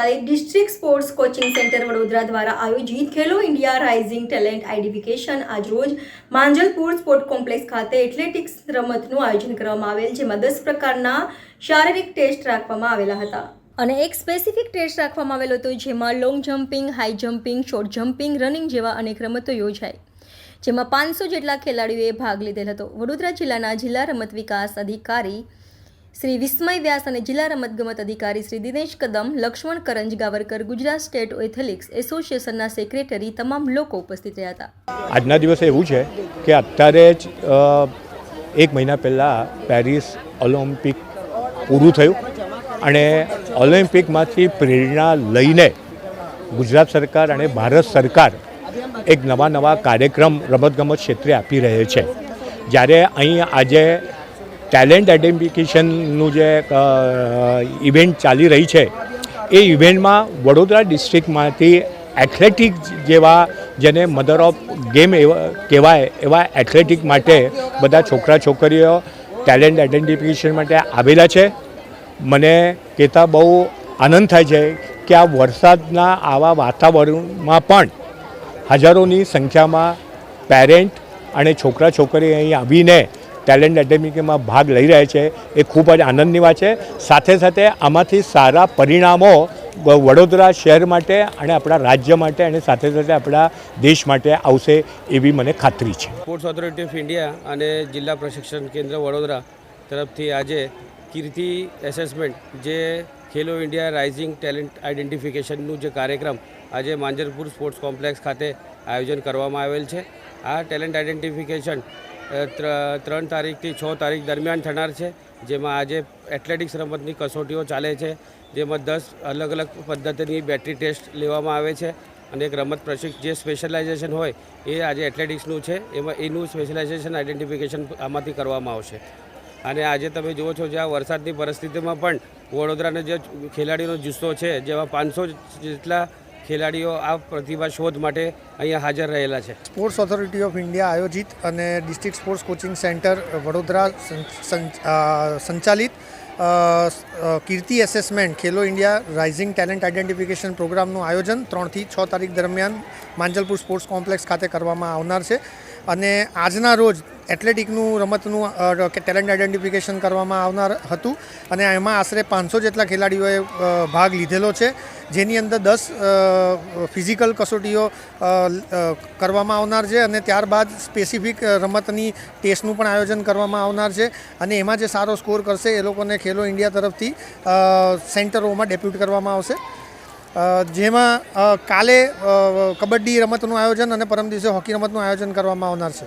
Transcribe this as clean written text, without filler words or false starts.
સંચાલિત district sports coaching centre Vadodara દ્વારા આયોજિત ખેલો ઇન્ડિયા રાઇઝિંગ ટેલેન્ટ આઇડેન્ટિફિકેશન આજરોજ માંજલપુર સ્પોર્ટ કોમ્પ્લેક્સ ખાતે એથ્લેટિક્સ રમતનું આયોજન કરવામાં આવેલ, જેમાં 10 પ્રકારના શારીરિક ટેસ્ટ રાખવામાં આવેલા હતા અને એક સ્પેસિફિક ટેસ્ટ રાખવામાં આવેલો હતો, જેમાં long jumping, high jumping, short jumping, running જેવા અનેક રમતો યોજાઈ, જેમાં 500 જેટલા ખેલાડીઓએ ભાગ લીધેલ હતો। વડોદરા જિલ્લાના જિલ્લા રમત વિકાસ અધિકારી શ્રી વિસ્મય વ્યાસ અને જિલ્લા રમતગમત અધિકારી શ્રી દિનેશ કદમ, લક્ષ્મણ કરંજ ગાવરકર, ગુજરાત સ્ટેટ એથ્લેટિક્સ એસોસિએશનના સેક્રેટરી તમામ લોકો ઉપસ્થિત રહ્યા હતા। આજના દિવસે એવું છે કે અત્યારે જ એક મહિના પહેલાં પેરિસ ઓલિમ્પિક પૂરું થયું અને ઓલિમ્પિકમાંથી પ્રેરણા લઈને ગુજરાત સરકાર અને ભારત સરકાર એક નવા કાર્યક્રમ રમતગમત ક્ષેત્રે આપી રહે છે। જ્યારે અહીં આજે ટેલેન્ટ આઇડેન્ટિફિકેશનનું જે ઇવેન્ટ ચાલી રહી છે, એ ઇવેન્ટમાં વડોદરા ડિસ્ટ્રિક્ટમાંથી એથ્લેટિક્સ જેવા, જેને મધર ઓફ ગેમ કહેવાય એવા એથ્લેટિક માટે બધા છોકરા છોકરીઓ ટેલેન્ટ આઇડેન્ટિફિકેશન માટે આવેલા છે। મને કહેતા બહુ આનંદ થાય છે કે આ વરસાદના આવા વાતાવરણમાં પણ હજારોની સંખ્યામાં પેરેન્ટ અને છોકરા છોકરી અહીં આવીને ટેલેન્ટ આઇડેન્ટિફિકેશનમાં ભાગ લઈ રહ્યા છે, એ ખૂબ જ આનંદની વાત છે। સાથે સાથે આમાંથી સારા પરિણામો વડોદરા શહેર માટે અને આપણા રાજ્ય માટે અને સાથે સાથે આપણા દેશ માટે આવશે એવી મને ખાતરી છે। સ્પોર્ટ્સ ઓથોરિટી ઓફ ઇન્ડિયા અને જિલ્લા પ્રશિક્ષણ કેન્દ્ર વડોદરા તરફથી આજે કીર્તિ એસેસમેન્ટ, જે ખેલો ઇન્ડિયા રાઇઝિંગ ટેલેન્ટ આઇડેન્ટિફિકેશનનું જે કાર્યક્રમ આજે માંજલપુર સ્પોર્ટ્સ કોમ્પ્લેક્સ ખાતે આયોજન કરવામાં આવેલ છે। આ ટેલેન્ટ આઇડેન્ટિફિકેશન 3 તારીખથી 6 તારીખ દરમિયાન થનાર છે, જેમાં આજે એથ્લેટિક્સ રમતની કસોટીઓ ચાલે છે, જેમાં 10 અલગ અલગ પદ્ધતિની બેટરી ટેસ્ટ લેવામાં આવે છે અને એક રમત પ્રશિક્ષક જે સ્પેશિયલાઇઝેશન હોય એ આજે એથ્લેટિક્સનું છે, એમાં એનું સ્પેશિયલાઇઝેશન આઇડેન્ટિફિકેશન આમાંથી કરવામાં આવશે। અને આજે તમે જુઓ છો, જ્યાં વરસાદની પરિસ્થિતિમાં પણ વડોદરાના જે ખેલાડીઓનો જુસ્સો છે, જેમાં 500 જેટલા ખેલાડીઓ આ પ્રતિભા શોધ માટે અહીંયા હાજર રહેલા છે। સ્પોર્ટ્સ ઓથોરિટી ઓફ ઇન્ડિયા આયોજિત અને district sports coaching centre Vadodara સંચાલિત કીર્તિ એસેસમેન્ટ ખેલો ઇન્ડિયા રાઇઝિંગ ટેલેન્ટ આઇડેન્ટિફિકેશન પ્રોગ્રામનું આયોજન 3 થી 6 તારીખ દરમિયાન માંજલપુર સ્પોર્ટ્સ કોમ્પ્લેક્સ ખાતે કરવામાં આવનાર છે અને આજના રોજ એથ્લેટિકનું રમતનું ટેલેન્ટ આઇડેન્ટિફિકેશન કરવામાં આવનાર હતું અને એમાં આશરે 500 જેટલા ખેલાડીઓએ ભાગ લીધેલો છે, જેની અંદર 10 ફિઝિકલ કસોટીઓ કરવામાં આવનાર છે અને ત્યારબાદ સ્પેસિફિક રમતની ટેસ્ટનું પણ આયોજન કરવામાં આવનાર છે અને એમાં જે સારો સ્કોર કરશે એ લોકોને ખેલો ઇન્ડિયા તરફથી સેન્ટરોમાં ડેપ્યુટ કરવામાં આવશે, જેમાં કાલે કબડ્ડી રમતનું આયોજન અને પરમ દિવસે હોકી રમતનું આયોજન કરવામાં આવનાર છે।